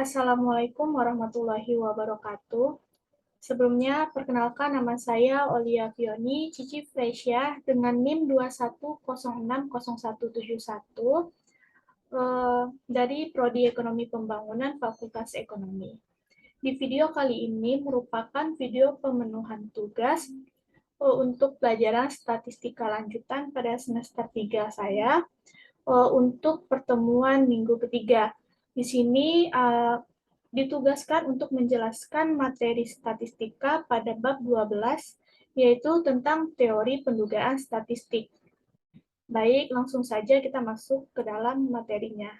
Assalamualaikum warahmatullahi wabarakatuh. Sebelumnya, perkenalkan nama saya Olia Fioni Cici Fresia dengan NIM 210606171 dari Prodi Ekonomi Pembangunan Fakultas Ekonomi. Di video kali ini merupakan video pemenuhan tugas untuk pelajaran statistika lanjutan pada semester 3 saya untuk pertemuan minggu ketiga. Di sini ditugaskan untuk menjelaskan materi statistika pada bab 12, yaitu tentang teori pendugaan statistik. Baik, langsung saja kita masuk ke dalam materinya.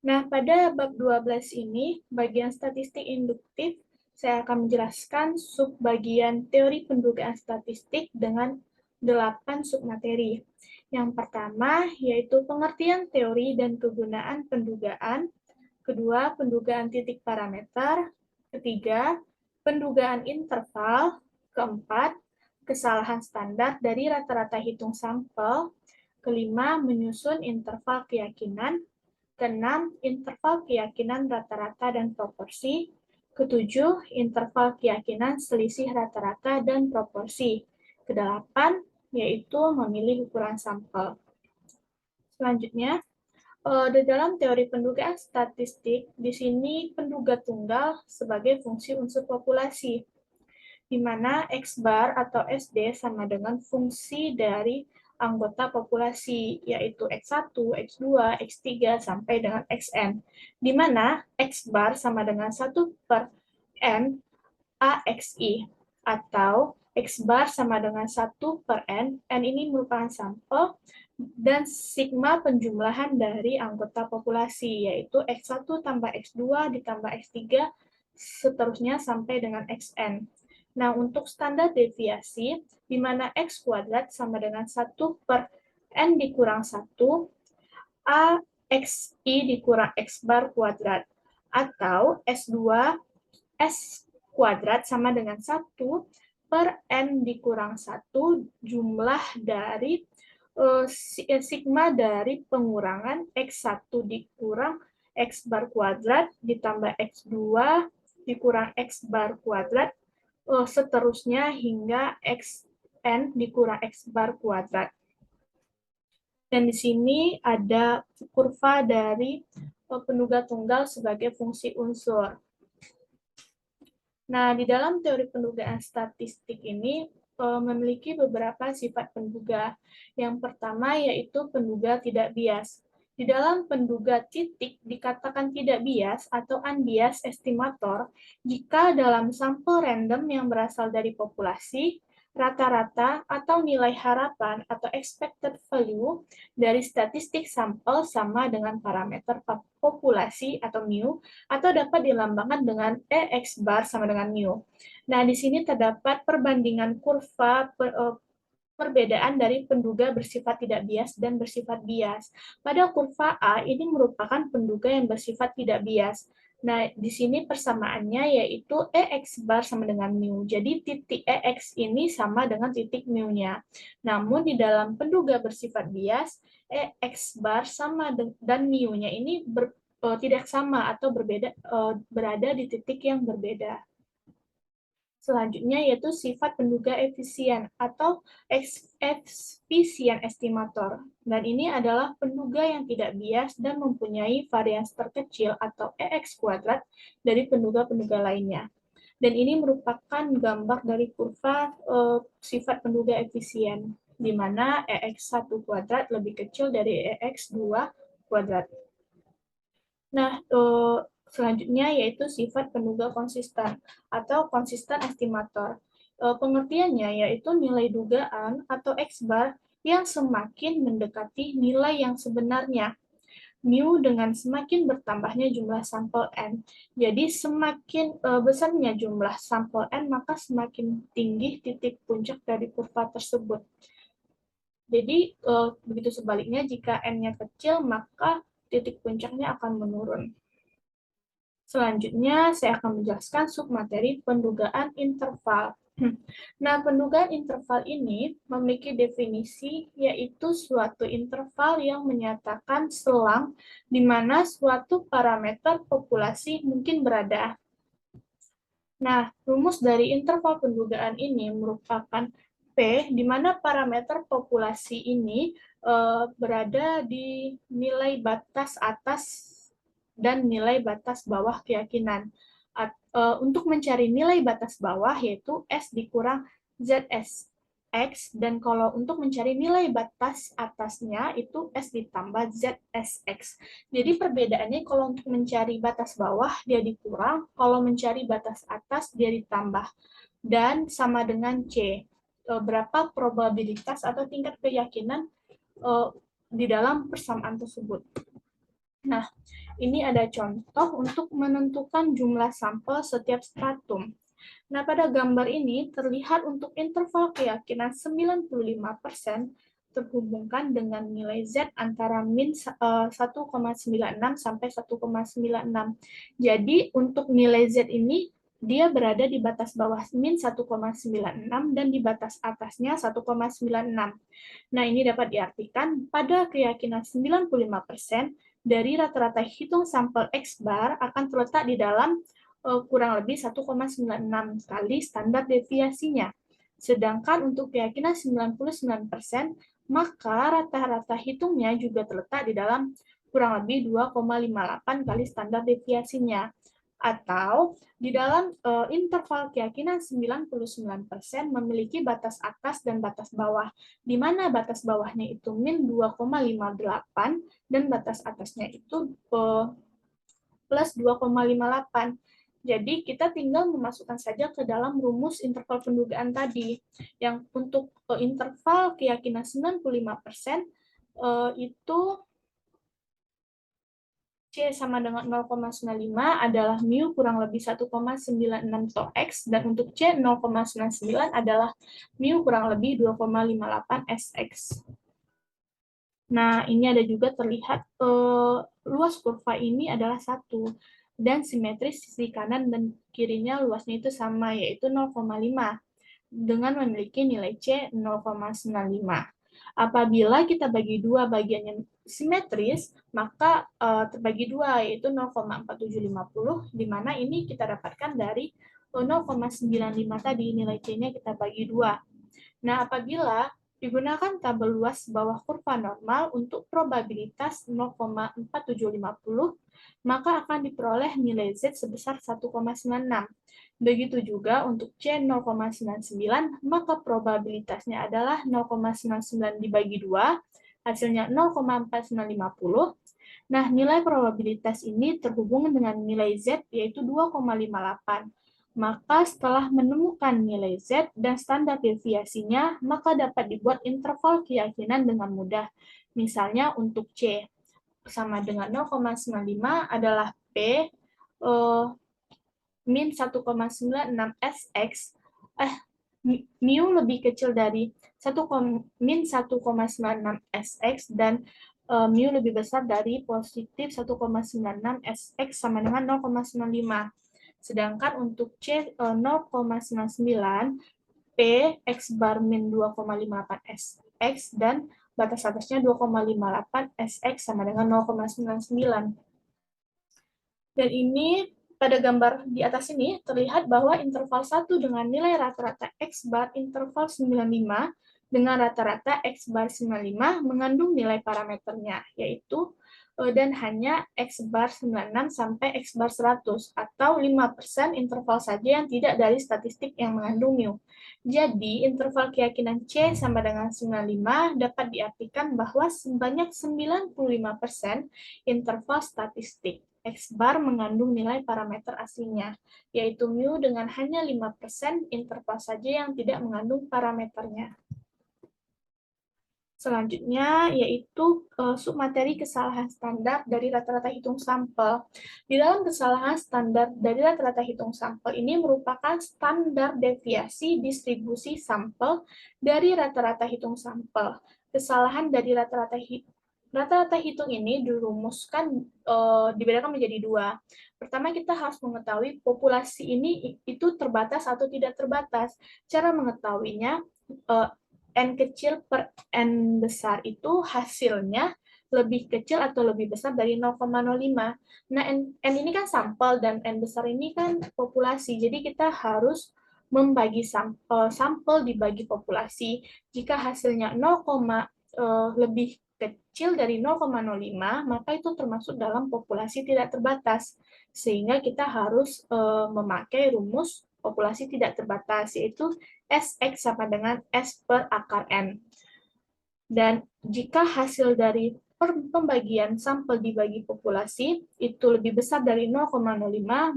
Nah, pada bab 12 ini, bagian statistik induktif, saya akan menjelaskan subbagian teori pendugaan statistik dengan 8 submateri. Yang pertama, yaitu pengertian teori dan kegunaan pendugaan. Kedua, pendugaan titik parameter. Ketiga, pendugaan interval. Keempat, kesalahan standar dari rata-rata hitung sampel. Kelima, menyusun interval keyakinan. Keenam, interval keyakinan rata-rata dan proporsi. Ketujuh, interval keyakinan selisih rata-rata dan proporsi. Kedelapan, yaitu memilih ukuran sampel. Selanjutnya, di dalam teori pendugaan statistik, di sini penduga tunggal sebagai fungsi unsur populasi, di mana X bar atau SD sama dengan fungsi dari anggota populasi, yaitu X1, X2, X3, sampai dengan Xn, di mana X bar sama dengan 1/N AXI, atau X bar sama dengan 1/N, N ini merupakan sampel, dan sigma penjumlahan dari anggota populasi, yaitu X1 tambah X2 ditambah X3, seterusnya sampai dengan Xn. Nah, untuk standar deviasi, di mana X kuadrat sama dengan 1/N dikurang 1, AXI dikurang X bar kuadrat, atau S2 S kuadrat sama dengan 1/N dikurang 1 jumlah dari sigma dari pengurangan X1 dikurang X bar kuadrat ditambah X2 dikurang X bar kuadrat, seterusnya hingga Xn dikurang X bar kuadrat. Dan di sini ada kurva dari penduga tunggal sebagai fungsi unsur. Nah, di dalam teori pendugaan statistik ini memiliki beberapa sifat penduga. Yang pertama yaitu penduga tidak bias. Di dalam penduga titik dikatakan tidak bias atau unbiased estimator jika dalam sampel random yang berasal dari populasi, rata-rata atau nilai harapan atau expected value dari statistik sampel sama dengan parameter populasi atau mu, atau dapat dilambangkan dengan EX bar sama dengan mu. Nah, di sini terdapat perbandingan kurva perbedaan dari penduga bersifat tidak bias dan bersifat bias. Pada kurva A, ini merupakan penduga yang bersifat tidak bias. Nah, di sini persamaannya yaitu EX bar sama dengan mu. Jadi, titik EX ini sama dengan titik mu-nya. Namun, di dalam penduga bersifat bias, EX bar sama dan mu-nya ini tidak sama atau berbeda, berada di titik yang berbeda. Selanjutnya yaitu sifat penduga efisien atau efisien estimator. Dan ini adalah penduga yang tidak bias dan mempunyai varians terkecil atau EX kuadrat dari penduga-penduga lainnya. Dan ini merupakan gambar dari kurva sifat penduga efisien, di mana EX1 kuadrat lebih kecil dari EX2 kuadrat. Nah, selanjutnya yaitu sifat penduga konsisten atau konsisten estimator. Pengertiannya yaitu nilai dugaan atau X bar yang semakin mendekati nilai yang sebenarnya. Mu dengan semakin bertambahnya jumlah sampel N. Jadi semakin besarnya jumlah sampel N, maka semakin tinggi titik puncak dari kurva tersebut. Jadi begitu sebaliknya, jika N-nya kecil, maka titik puncaknya akan menurun. Selanjutnya, saya akan menjelaskan submateri pendugaan interval. Nah, pendugaan interval ini memiliki definisi, yaitu suatu interval yang menyatakan selang di mana suatu parameter populasi mungkin berada. Nah, rumus dari interval pendugaan ini merupakan P, di mana parameter populasi ini berada di nilai batas atas dan nilai batas bawah keyakinan. Untuk mencari nilai batas bawah, yaitu S dikurang ZS X, dan kalau untuk mencari nilai batas atasnya itu S ditambah ZSX. Jadi perbedaannya kalau untuk mencari batas bawah dia dikurang, kalau mencari batas atas dia ditambah. Dan sama dengan C, berapa probabilitas atau tingkat keyakinan di dalam persamaan tersebut. Nah, ini ada contoh untuk menentukan jumlah sampel setiap stratum. Nah, pada gambar ini terlihat untuk interval keyakinan 95% terhubungkan dengan nilai Z antara min 1,96 sampai 1,96. Jadi, untuk nilai Z ini dia berada di batas bawah min 1,96 dan di batas atasnya 1,96. Nah, ini dapat diartikan pada keyakinan 95% dari rata-rata hitung sampel X bar akan terletak di dalam kurang lebih 1,96 kali standar deviasinya. Sedangkan untuk keyakinan 99%, maka rata-rata hitungnya juga terletak di dalam kurang lebih 2,58 kali standar deviasinya. Atau di dalam interval keyakinan 99% memiliki batas atas dan batas bawah, di mana batas bawahnya itu min 2,58 dan batas atasnya itu plus 2,58. Jadi kita tinggal memasukkan saja ke dalam rumus interval pendugaan tadi. Yang untuk interval keyakinan 95% itu C sama dengan 0,95 adalah mu kurang lebih 1,96 tau X, dan untuk C 0,99 adalah mu kurang lebih 2,58 SX. Nah, ini ada juga terlihat luas kurva ini adalah 1, dan simetris sisi kanan dan kirinya luasnya itu sama, yaitu 0,5, dengan memiliki nilai C 0,95. Apabila kita bagi dua bagiannya simetris, maka terbagi dua, yaitu 0,4750, di mana ini kita dapatkan dari 0,95 tadi, nilai C-nya kita bagi dua. Nah, apabila digunakan tabel luas bawah kurva normal untuk probabilitas 0,4750, maka akan diperoleh nilai Z sebesar 1,96. Begitu juga untuk C 0,99, maka probabilitasnya adalah 0,99 dibagi 2, hasilnya 0,4950. Nah, nilai probabilitas ini terhubung dengan nilai Z, yaitu 2,58. Maka setelah menemukan nilai Z dan standar deviasinya, maka dapat dibuat interval keyakinan dengan mudah. Misalnya untuk C sama dengan 0,95 adalah P min 1,96 SX, mu lebih kecil dari min 1,96 SX, dan mu lebih besar dari positif 1,96 SX sama dengan 0,95. Sedangkan untuk C 0,99, P X bar min 2,58 SX, dan batas atasnya 2,58 SX sama dengan 0,99. Dan ini pada gambar di atas ini terlihat bahwa interval 1 dengan nilai rata-rata X bar interval 95 dengan rata-rata X bar 95 mengandung nilai parameternya, yaitu dan hanya X bar 96 sampai X bar 100, atau 5% interval saja yang tidak dari statistik yang mengandung mu. Jadi, interval keyakinan C sama dengan 95 dapat diartikan bahwa sebanyak 95% interval statistik X bar mengandung nilai parameter aslinya, yaitu mu dengan hanya 5% interval saja yang tidak mengandung parameternya. Selanjutnya, yaitu submateri kesalahan standar dari rata-rata hitung sampel. Di dalam kesalahan standar dari rata-rata hitung sampel ini merupakan standar deviasi distribusi sampel dari rata-rata hitung sampel. Kesalahan dari rata-rata Rata-rata hitung ini dirumuskan, dibedakan menjadi dua. Pertama, kita harus mengetahui populasi ini itu terbatas atau tidak terbatas. Cara mengetahuinya, N kecil per N besar itu hasilnya lebih kecil atau lebih besar dari 0,05. Nah, N ini kan sampel dan N besar ini kan populasi. Jadi kita harus membagi sampel dibagi populasi. Jika hasilnya 0, lebih kecil dari 0,05, maka itu termasuk dalam populasi tidak terbatas. Sehingga kita harus memakai rumus populasi tidak terbatas, yaitu Sx sama dengan S per akar N. Dan jika hasil dari pembagian sampel dibagi populasi itu lebih besar dari 0,05,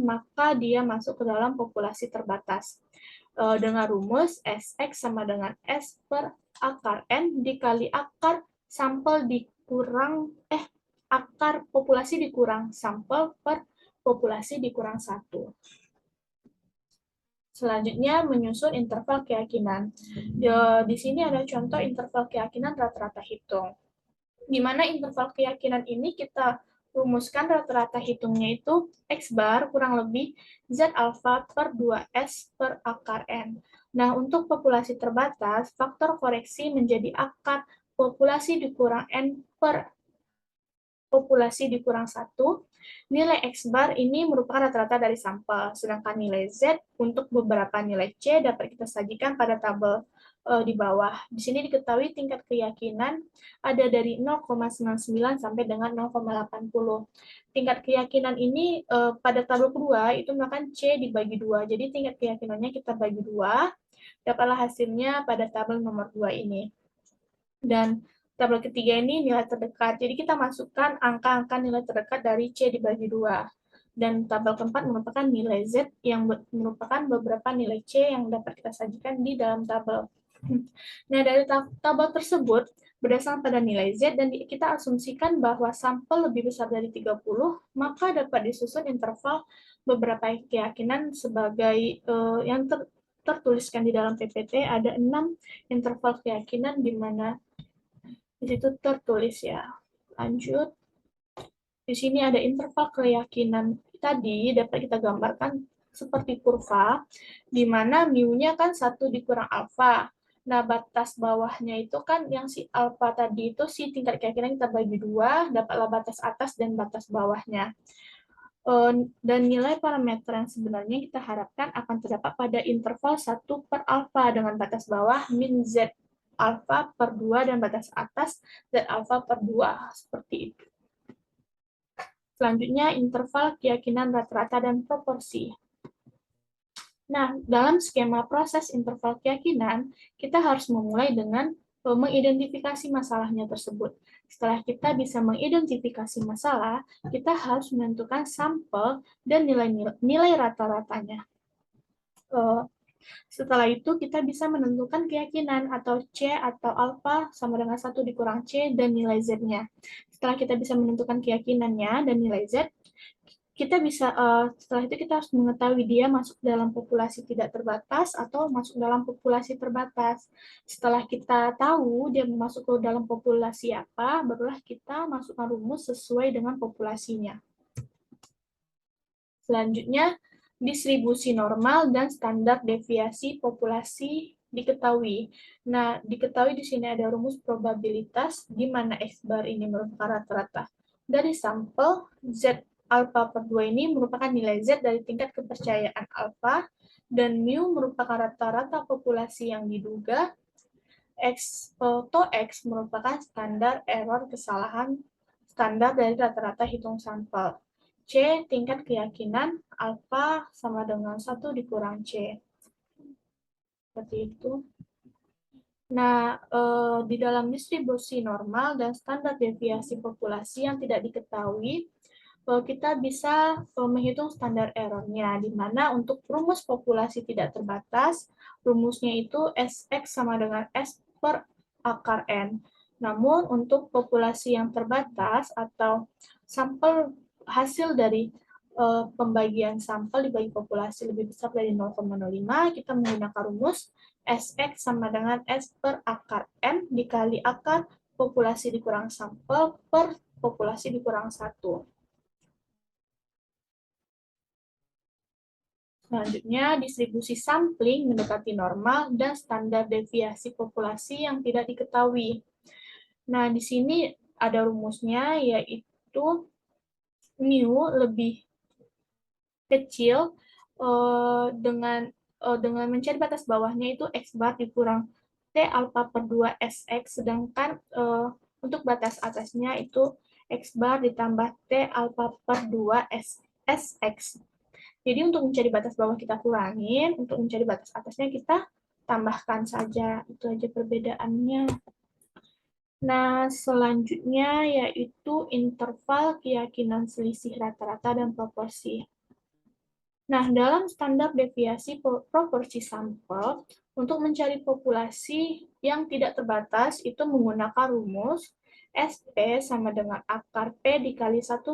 maka dia masuk ke dalam populasi terbatas. Dengan rumus Sx sama dengan S per akar N dikali akar sampel dikurang, akar populasi dikurang sampel per populasi dikurang 1. Selanjutnya, menyusun interval keyakinan. Di sini ada contoh interval keyakinan rata-rata hitung. Di mana interval keyakinan ini kita rumuskan rata-rata hitungnya itu X bar kurang lebih Z alpha per 2S per akar N. Nah, untuk populasi terbatas, faktor koreksi menjadi akar populasi dikurang N per populasi dikurang 1. Nilai X bar ini merupakan rata-rata dari sampel, sedangkan nilai Z untuk beberapa nilai C dapat kita sajikan pada tabel di bawah. Di sini diketahui tingkat keyakinan ada dari 0,99 sampai dengan 0,80. Tingkat keyakinan ini pada tabel kedua itu merupakan C dibagi 2. Jadi tingkat keyakinannya kita bagi 2, dapatlah hasilnya pada tabel nomor 2 ini. Dan tabel ketiga ini nilai terdekat. Jadi kita masukkan angka-angka nilai terdekat dari C dibagi 2. Dan tabel keempat merupakan nilai Z yang merupakan beberapa nilai C yang dapat kita sajikan di dalam tabel. Nah, dari tabel tersebut, berdasarkan pada nilai Z, dan kita asumsikan bahwa sampel lebih besar dari 30, maka dapat disusun interval beberapa keyakinan sebagai yang tertuliskan di dalam PPT. Ada 6 interval keyakinan di mana di situ tertulis ya. Lanjut. Di sini ada interval keyakinan tadi dapat kita gambarkan seperti kurva, di mana mu-nya kan 1 dikurang alfa. Nah, batas bawahnya itu kan yang si alfa tadi itu si tingkat keyakinan kita bagi 2, dapatlah batas atas dan batas bawahnya. Dan nilai parameter yang sebenarnya kita harapkan akan terdapat pada interval 1 per alfa dengan batas bawah min Z alfa per 2 dan batas atas Z alfa per 2, seperti itu. Selanjutnya, interval keyakinan rata-rata dan proporsi. Nah, dalam skema proses interval keyakinan, kita harus memulai dengan mengidentifikasi masalahnya tersebut. Setelah kita bisa mengidentifikasi masalah, kita harus menentukan sampel dan nilai rata-ratanya. Setelah itu, kita bisa menentukan keyakinan atau C atau alfa sama dengan 1 dikurang C dan nilai Z-nya. Setelah kita bisa menentukan keyakinannya dan nilai Z, kita bisa setelah itu kita harus mengetahui dia masuk dalam populasi tidak terbatas atau masuk dalam populasi terbatas. Setelah kita tahu dia masuk ke dalam populasi apa, barulah kita masukkan rumus sesuai dengan populasinya. Selanjutnya, distribusi normal dan standar deviasi populasi diketahui. Nah, diketahui di sini ada rumus probabilitas di mana X bar ini merupakan rata-rata dari sampel, Z alfa per 2 ini merupakan nilai Z dari tingkat kepercayaan alfa, dan mu merupakan rata-rata populasi yang diduga, tau X merupakan standar error kesalahan standar dari rata-rata hitung sampel. C, tingkat keyakinan alfa sama dengan 1 dikurang C. Seperti itu. Nah, di dalam distribusi normal dan standar deviasi populasi yang tidak diketahui, kita bisa menghitung standar error-nya, di mana untuk rumus populasi tidak terbatas, rumusnya itu Sx sama dengan S per akar N. Namun, untuk populasi yang terbatas atau sampel hasil dari pembagian sampel dibagi populasi lebih besar dari 0,05, kita menggunakan rumus Sx sama dengan S per akar N dikali akar populasi dikurang sampel per populasi dikurang 1. Selanjutnya, distribusi sampling mendekati normal dan standar deviasi populasi yang tidak diketahui. Nah, di sini ada rumusnya, yaitu mu lebih kecil dengan mencari batas bawahnya itu x bar dikurang t alpha per 2 sx, sedangkan untuk batas atasnya itu x bar ditambah t alpha per 2 sx. Jadi untuk mencari batas bawah kita kurangin, untuk mencari batas atasnya kita tambahkan saja. Itu aja perbedaannya. Nah, selanjutnya yaitu interval keyakinan selisih rata-rata dan proporsi. Nah, dalam standar deviasi proporsi sampel, untuk mencari populasi yang tidak terbatas, itu menggunakan rumus SP sama dengan akar P dikali 1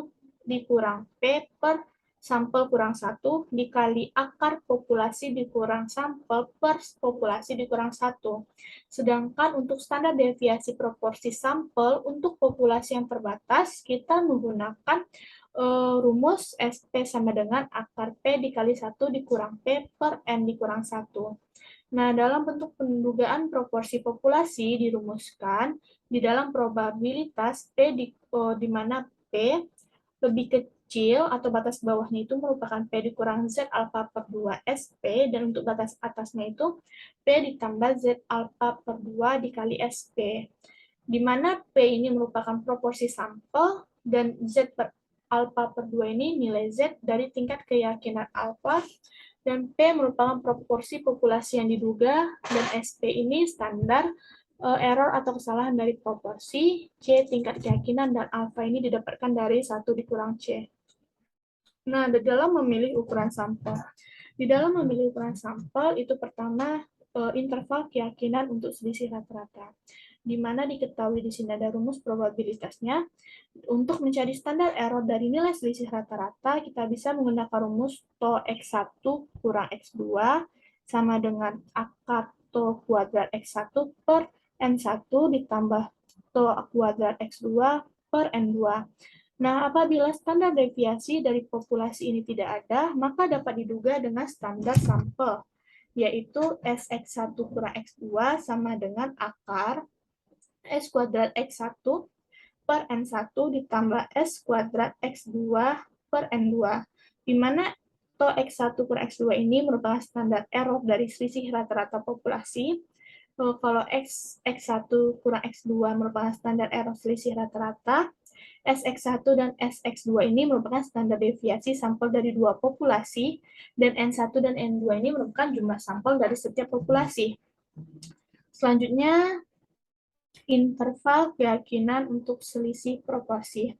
dikurang P per sampel kurang 1 dikali akar populasi dikurang sampel per populasi dikurang 1. Sedangkan untuk standar deviasi proporsi sampel, untuk populasi yang terbatas, kita menggunakan rumus SP sama dengan akar P dikali 1 dikurang P per N dikurang 1. Nah, dalam bentuk pendugaan proporsi populasi dirumuskan di dalam probabilitas P di mana P lebih kecil atau batas bawahnya itu merupakan P dikurang Z alpha per 2 SP, dan untuk batas atasnya itu P ditambah Z alpha per 2 dikali SP. Di mana P ini merupakan proporsi sampel dan Z per alpha per 2 ini nilai Z dari tingkat keyakinan alpha, dan P merupakan proporsi populasi yang diduga, dan SP ini standar error atau kesalahan dari proporsi, C tingkat keyakinan, dan alpha ini didapatkan dari 1 dikurang C. Nah, dalam memilih ukuran sampel. Di dalam memilih ukuran sampel, itu pertama interval keyakinan untuk selisih rata-rata, di mana diketahui di sini ada rumus probabilitasnya. Untuk mencari standar error dari nilai selisih rata-rata, kita bisa menggunakan rumus TO X1 kurang X2 sama dengan akar TO kuadrat X1 per N1 ditambah TO kuadrat X2 per N2. Nah, apabila standar deviasi dari populasi ini tidak ada, maka dapat diduga dengan standar sampel, yaitu Sx1 kurang X2 sama dengan akar S kuadrat X1 per N1 ditambah S kuadrat X2 per N2, di mana TO X1 per X2 ini merupakan standar error dari selisih rata-rata populasi. Kalau X1 kurang X2 merupakan standar error selisih rata-rata, Sx1 dan Sx2 ini merupakan standar deviasi sampel dari dua populasi, dan N1 dan N2 ini merupakan jumlah sampel dari setiap populasi. Selanjutnya, interval keyakinan untuk selisih proporsi.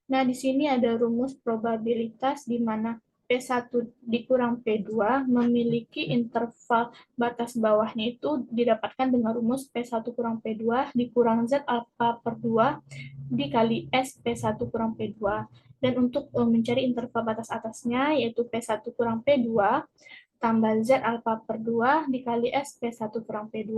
Nah, di sini ada rumus probabilitas di mana P1 dikurang P2 memiliki interval batas bawahnya itu didapatkan dengan rumus P1 kurang P2 dikurang Z alpha per 2 dikali S P1 kurang P2. Dan untuk mencari interval batas atasnya, yaitu P1 kurang P2 tambah Z alpha per 2 dikali S P1 kurang P2.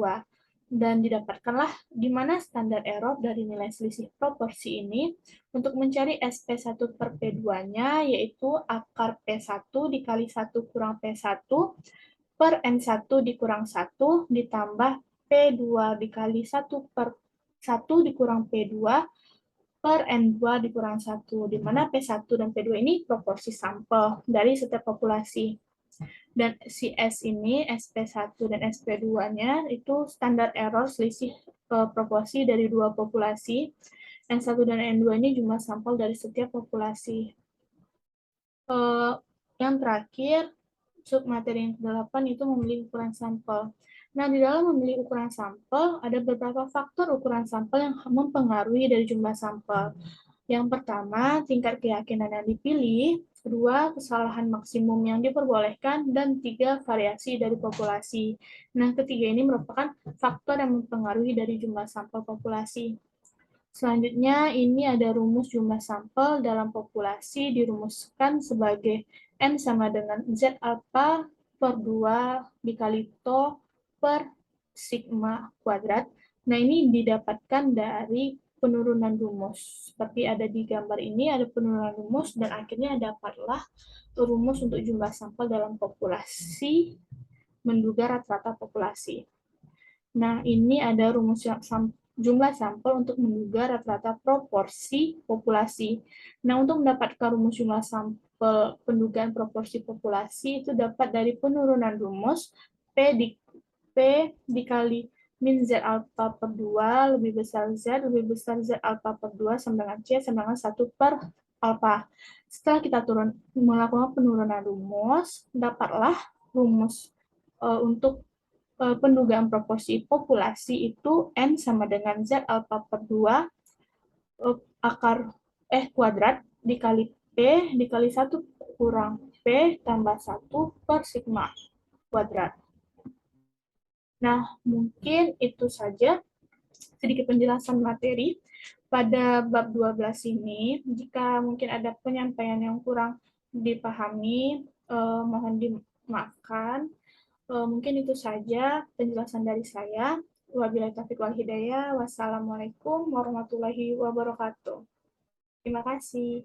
Dan didapatkanlah di mana standar error dari nilai selisih proporsi ini. Untuk mencari SP1 per P2-nya, yaitu akar P1 dikali 1 kurang P1 per N1 dikurang 1 ditambah P2 dikali 1 per 1 dikurang P2 per N2 dikurang 1, di mana P1 dan P2 ini proporsi sampel dari setiap populasi. Dan si S ini, SP1 dan SP2-nya, itu standar error selisih proporsi dari dua populasi. N1 dan N2 ini jumlah sampel dari setiap populasi. Yang terakhir, submateri yang ke-8 itu memilih ukuran sampel. Nah, di dalam memilih ukuran sampel, ada beberapa faktor ukuran sampel yang mempengaruhi dari jumlah sampel. Yang pertama, tingkat keyakinan yang dipilih, kedua, kesalahan maksimum yang diperbolehkan, dan tiga, variasi dari populasi. Nah, ketiga ini merupakan faktor yang mempengaruhi dari jumlah sampel populasi. Selanjutnya, ini ada rumus jumlah sampel dalam populasi dirumuskan sebagai N sama dengan Z alpha per 2 dikali TO per sigma kuadrat, Nah, ini didapatkan dari penurunan rumus. Seperti ada di gambar ini, ada penurunan rumus, dan akhirnya dapatlah rumus untuk jumlah sampel dalam populasi, menduga rata-rata populasi. Nah, ini ada rumus jumlah sampel untuk menduga rata-rata proporsi populasi. Nah, untuk mendapatkan rumus jumlah sampel pendugaan proporsi populasi itu dapat dari penurunan rumus P dikali min Z alpha per 2 lebih besar Z alpha per 2 sama dengan C sama dengan 1 per alpha. Setelah kita melakukan penurunan rumus, dapatlah rumus untuk pendugaan proporsi populasi itu N sama dengan Z alpha per 2 kuadrat dikali P dikali 1 kurang P tambah 1 per sigma kuadrat. Nah, mungkin itu saja sedikit penjelasan materi pada bab 12 ini. Jika mungkin ada penyampaian yang kurang dipahami, mohon dimaafkan. Mungkin itu saja penjelasan dari saya. Wabillahi taufiq wal hidayah. Wassalamualaikum warahmatullahi wabarakatuh. Terima kasih.